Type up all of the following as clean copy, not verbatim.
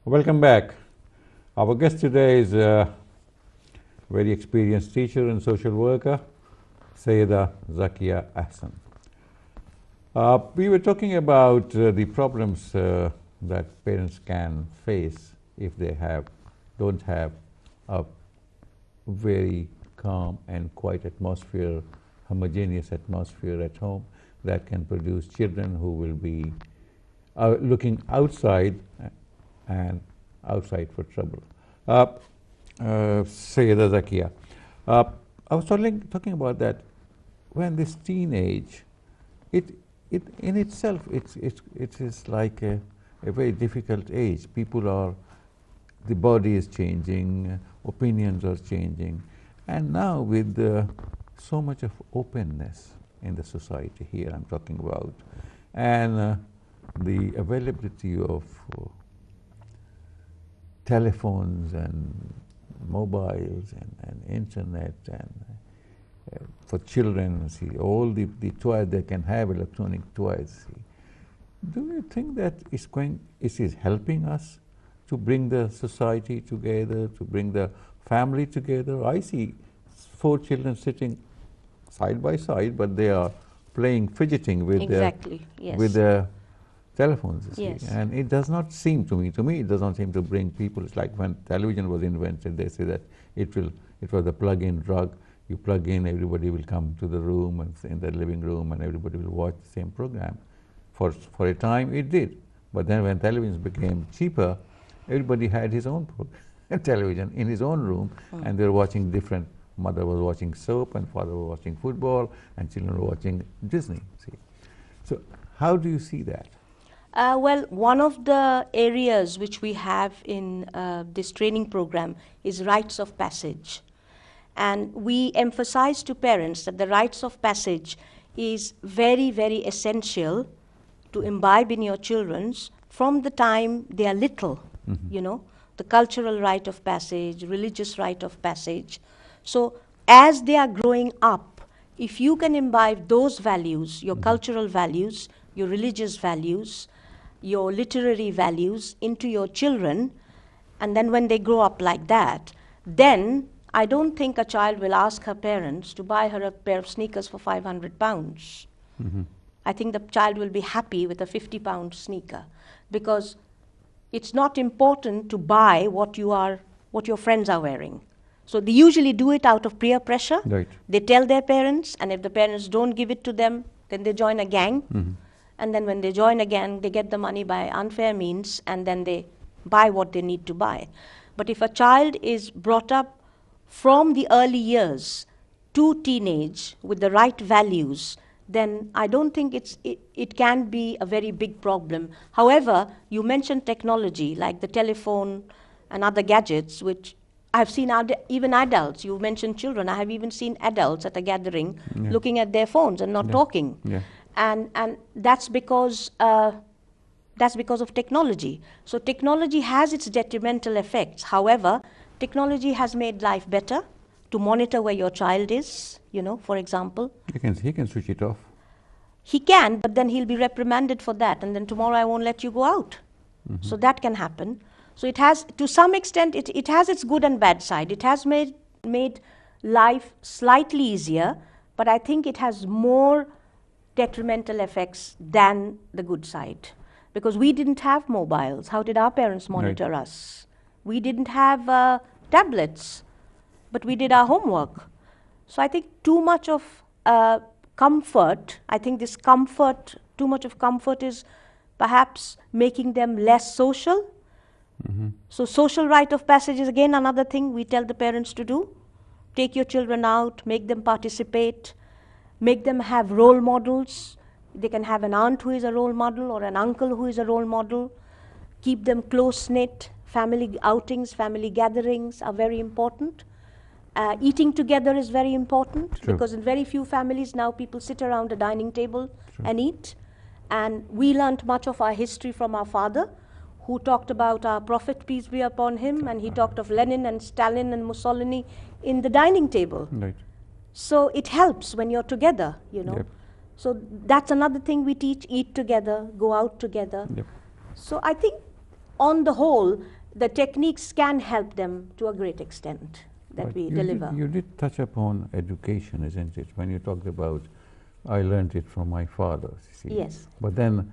Welcome back. Our guest today is a very experienced teacher and social worker, Syeda Zakia Ahsan. We were talking about the problems that parents can face if they don't have a very calm and quiet atmosphere, homogeneous atmosphere at home that can produce children who will be looking outside and outside for trouble. Syeda Zakia, I was talking about that when this teenage, it in itself, it is like a very difficult age. The body is changing, opinions are changing, and now with so much of openness in the society here I'm talking about, and the availability of telephones and mobiles and internet and for children, see all the toys they can have, electronic toys. See. Do you think that it is helping us to bring the society together, to bring the family together? I see 4 children sitting side by side, but they are playing, fidgeting with their telephones, you see. And it does not seem to me, it does not seem to bring people. It's like when television was invented, they say that it was a plug-in drug. You plug in, everybody will come to the room and in the living room, and everybody will watch the same program. For a time, it did. But then when televisions became cheaper, everybody had his own television in his own room, and they were watching different. Mother was watching soap, and father was watching football, and children were watching Disney. See, so how do you see that? Well, one of the areas which we have in this training program is rites of passage. And we emphasize to parents that the rites of passage is very, very essential to imbibe in your children from the time they are little, you know, the cultural rite of passage, religious rite of passage. So as they are growing up, if you can imbibe those values, your cultural values, your religious values, your literary values into your children, and then when they grow up like that, then I don't think a child will ask her parents to buy her a pair of sneakers for 500 pounds. I think the child will be happy with a 50-pound sneaker, because it's not important to buy what your friends are wearing. So they usually do it out of peer pressure. Right. They tell their parents, and if the parents don't give it to them, then they join a gang. And then when they join a gang, they get the money by unfair means, and then they buy what they need to buy. But if a child is brought up from the early years to teenage with the right values, then I don't think it can be a very big problem. However, you mentioned technology like the telephone and other gadgets, which I've seen even adults. You mentioned children. I have even seen adults at a gathering looking at their phones and not talking. And that's because of technology. So technology has its detrimental effects. However, technology has made life better to monitor where your child is, you know, for example. He can switch it off. He can, but then he'll be reprimanded for that, and then tomorrow I won't let you go out. So that can happen. So it has, to some extent, it has its good and bad side. It has made life slightly easier, but I think it has more detrimental effects than the good side. Because we didn't have mobiles. How did our parents monitor us? We didn't have tablets, but we did our homework. So I think too much of comfort, too much of comfort is perhaps making them less social. So social rite of passage is again another thing we tell the parents to do. Take your children out, make them participate, make them have role models. They can have an aunt who is a role model or an uncle who is a role model. Keep them close-knit. Family outings, family gatherings are very important. Eating together is very important. True. Because in very few families now people sit around a dining table and eat. And we learnt much of our history from our father, who talked about our Prophet, peace be upon him, and he talked of Lenin and Stalin and Mussolini in the dining table. So it helps when you're together, you know. So that's another thing we teach: eat together, go out together. So I think on the whole, the techniques can help them to a great extent that But we you deliver. You did touch upon education, isn't it? When you talked about, I learned it from my father, you see. Yes. But then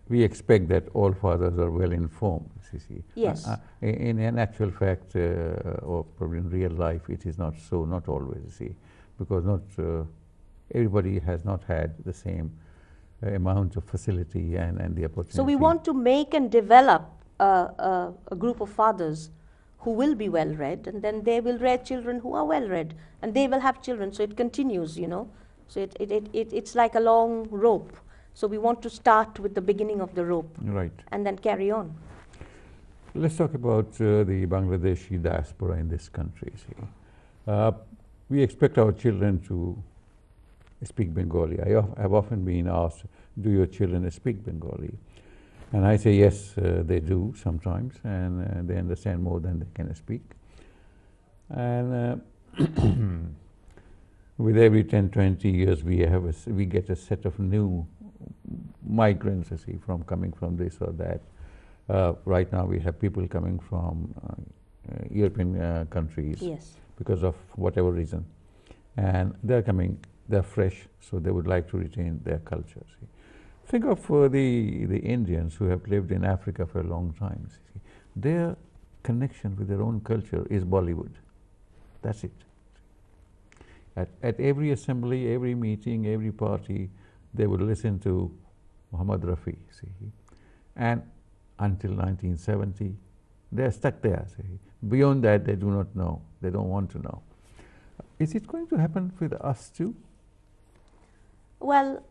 we expect that all fathers are well informed, you see. Yes. In actual fact, or probably in real life, it is not so, not always, you see, because not everybody has not had the same amount of facility and the opportunity. So we want to make and develop a group of fathers who will be well read, and then they will rear children who are well read, and they will have children, so it continues, you know. So it's like a long rope. So we want to start with the beginning of the rope, right, and then carry on. Let's talk about the Bangladeshi diaspora in this country. See. We expect our children to speak Bengali. I have often been asked, do your children speak Bengali? And I say, yes, they do sometimes, and they understand more than they can speak. And with every 10, 20 years, we get a set of new migrants, you see, coming from this or that. Right now, we have people coming from European countries, yes, because of whatever reason. And they're coming, they're fresh, so they would like to retain their culture. See. Think of the Indians who have lived in Africa for a long time. See. Their connection with their own culture is Bollywood. That's it. At every assembly, every meeting, every party, they would listen to Muhammad Rafi. See. And until 1970, they're stuck there. See. Beyond that, they do not know. They don't want to know. Is it going to happen with us too? Well,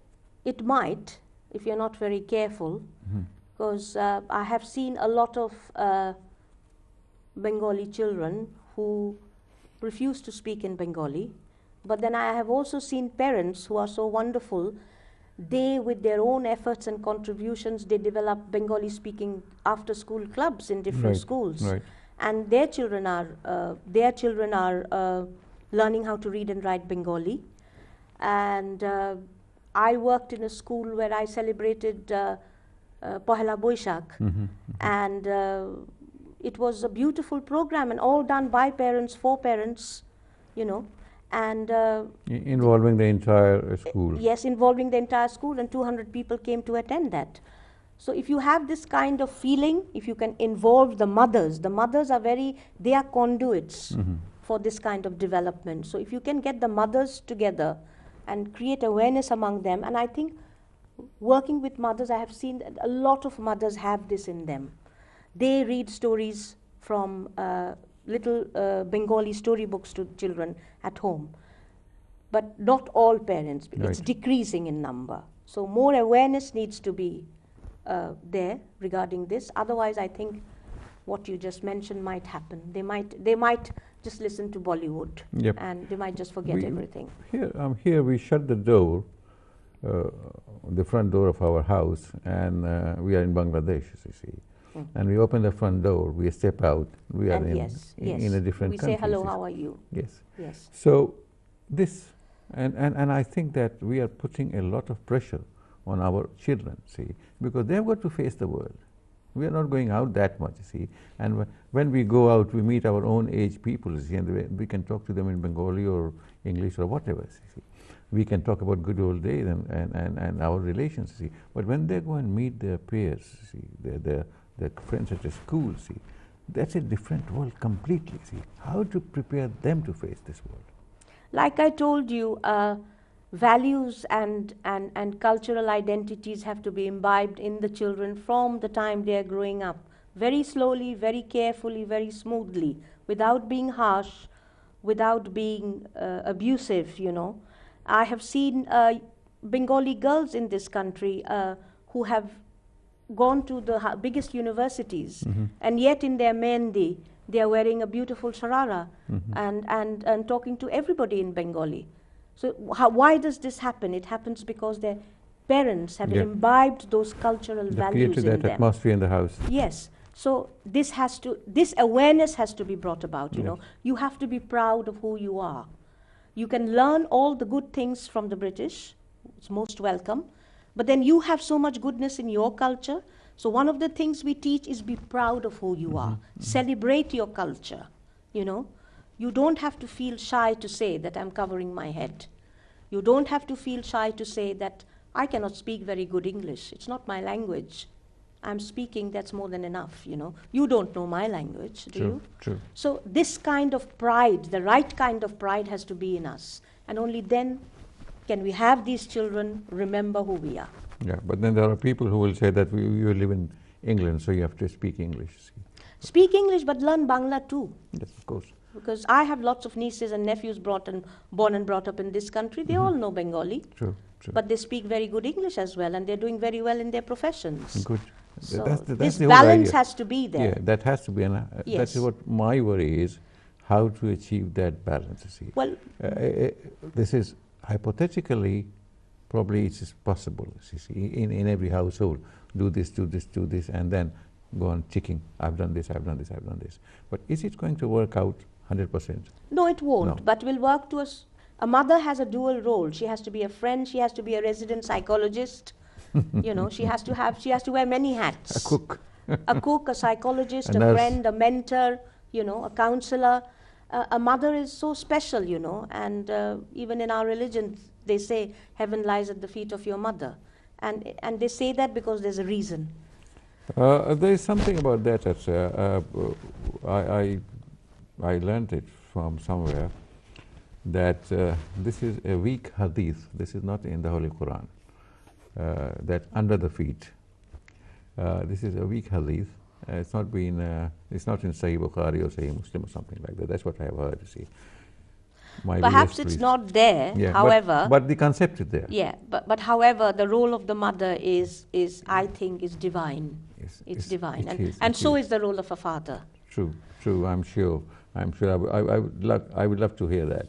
it might, if you're not very careful, because I have seen a lot of Bengali children who refuse to speak in Bengali, but then I have also seen parents who are so wonderful. They, with their own efforts and contributions, they develop Bengali speaking after school clubs in different schools. Right. And their children are learning how to read and write Bengali. And I worked in a school where I celebrated Pohela Boishakh, and it was a beautiful program, and all done by parents, for parents, you know, and involving the entire school. Yes, involving the entire school, and 200 people came to attend that. So if you have this kind of feeling, if you can involve the mothers are they are conduits for this kind of development. So if you can get the mothers together and create awareness among them, and I think working with mothers, I have seen that a lot of mothers have this in them. They read stories from little Bengali storybooks to children at home. But not all parents, it's decreasing in number. So more awareness needs to be there regarding this. Otherwise, I think what you just mentioned might happen. They might just listen to Bollywood, and they might just forget everything. Here we shut the door, the front door of our house, and we are in Bangladesh, you see. And we open the front door, we step out, we are in a different country. We say, hello, how are you? Yes. Yes. So this, and I think that we are putting a lot of pressure on our children, see, because they've got to face the world. We are not going out that much, see. And when we go out, we meet our own age people, see, and we can talk to them in Bengali or English or whatever, see. We can talk about good old days and our relations, see. But when they go and meet their peers, see, their friends at a school, see, that's a different world completely, see. How to prepare them to face this world? Like I told you, values and cultural identities have to be imbibed in the children from the time they are growing up. Very slowly, very carefully, very smoothly, without being harsh, without being abusive, you know. I have seen Bengali girls in this country who have gone to the biggest universities, and yet in their mehendi, they are wearing a beautiful sharara and talking to everybody in Bengali. So why does this happen? It happens because their parents have imbibed those cultural values in them. Created that atmosphere in the house. Yes. So this awareness has to be brought about, you know. You have to be proud of who you are. You can learn all the good things from the British. It's most welcome. But then you have so much goodness in your culture. So one of the things we teach is be proud of who you are. Celebrate your culture, you know. You don't have to feel shy to say that I'm covering my head. You don't have to feel shy to say that I cannot speak very good English. It's not my language. I'm speaking, that's more than enough, you know. You don't know my language, do you? True. So this kind of pride, the right kind of pride has to be in us. And only then can we have these children remember who we are. Yeah, but then there are people who will say that you live in England, so you have to speak English. See. Speak English, but learn Bangla too. Yes, of course. Because I have lots of nieces and nephews born and brought up in this country. They all know Bengali. True. But they speak very good English as well, and they're doing very well in their professions. Good. So that's this the whole balance idea. has to be there. Yeah, that has to be. That Yes. is what my worry is, how to achieve that balance. You see. Well, this is hypothetically, probably it is possible. You see, in every household, do this, and then go on ticking. I've done this. I've done this. I've done this. But is it going to work out 100%? no, it won't. No. But will work to us. A mother has a dual role. She has to be a friend. She has to be a resident psychologist. You know, she has to wear many hats. A cook. A cook, a psychologist, A a nurse. friend, a mentor, you know, a counselor. A mother is so special, you know, and even in our religion, they say heaven lies at the feet of your mother. And they say that because there's a reason. There is something about that. I learned it from somewhere that this is a weak hadith. This is not in the Holy Quran. That under the feet. This is a weak hadith. It's not in Sahih Bukhari or Sahih Muslim or something like that. That's what I have heard. You see. Perhaps it's not there. Yeah, however, but the concept is there. Yeah, but however, the role of the mother is I think is divine. Yes, It's divine, it and so is is the role of a father. True. I'm sure. I would love to hear that.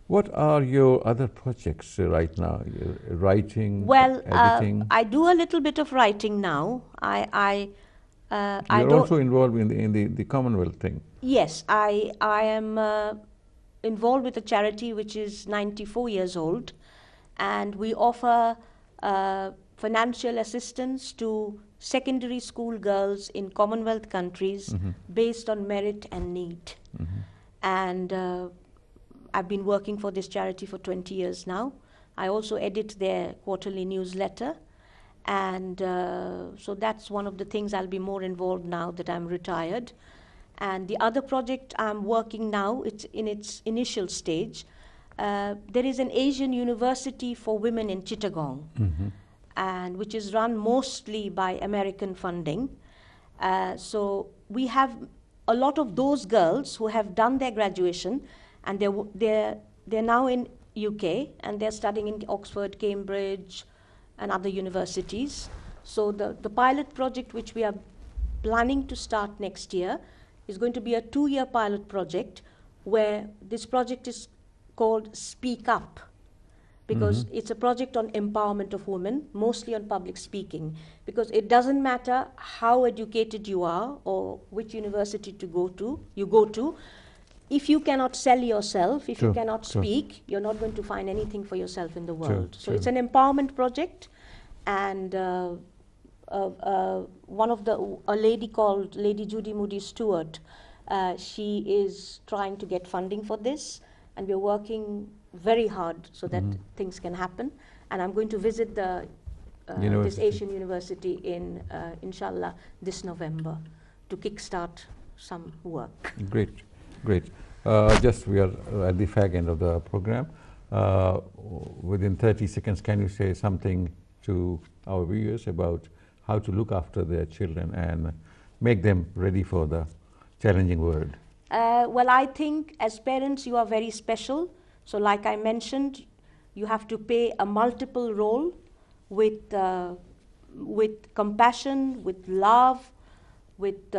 What are your other projects right now? Writing, Well, editing. I do a little bit of writing now. I You're don't. also involved in the Commonwealth thing. Yes, I am involved with a charity which is 94 years old, and we offer financial assistance to secondary school girls in Commonwealth countries based on merit and need. And I've been working for this charity for 20 years now. I also edit their quarterly newsletter. And so that's one of the things I'll be more involved now that I'm retired. And the other project I'm working now, it's in its initial stage. There is an Asian university for women in Chittagong, and which is run mostly by American funding. So we have a lot of those girls who have done their graduation, and they're now in UK, and they're studying in Oxford, Cambridge, and other universities. So the pilot project which we are planning to start next year is going to be a 2-year pilot project, where this project is called Speak Up, because it's a project on empowerment of women, mostly on public speaking, because it doesn't matter how educated you are or which university you go to, if you cannot sell yourself, if you cannot speak, you're not going to find anything for yourself in the world. So it's an empowerment project, and a lady called Lady Judy Moody Stewart, she is trying to get funding for this, and we're working very hard so that things can happen. And I'm going to visit this Asian university in, inshallah, this November to kickstart some work. Great. Just we are at the fag end of the program. Within 30 seconds, can you say something to our viewers about how to look after their children and make them ready for the challenging world? Well, I think as parents you are very special. So like I mentioned, you have to play a multiple role with compassion, with love, with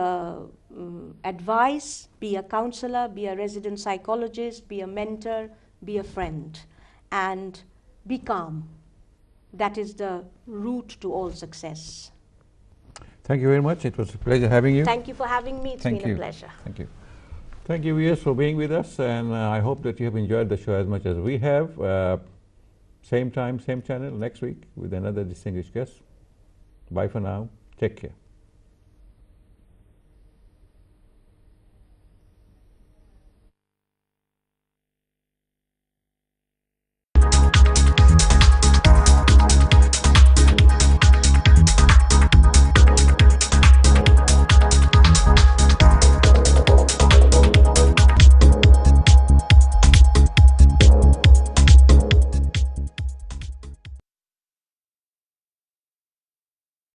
advice. Be a counselor, be a resident psychologist, be a mentor, be a friend, and be calm. That is the route to all success. Thank you very much. It was a pleasure having you. Thank you for having me. It's been a pleasure. Thank you. Thank you, viewers, for being with us, and I hope that you have enjoyed the show as much as we have. Same time, same channel next week with another distinguished guest. Bye for now. Take care.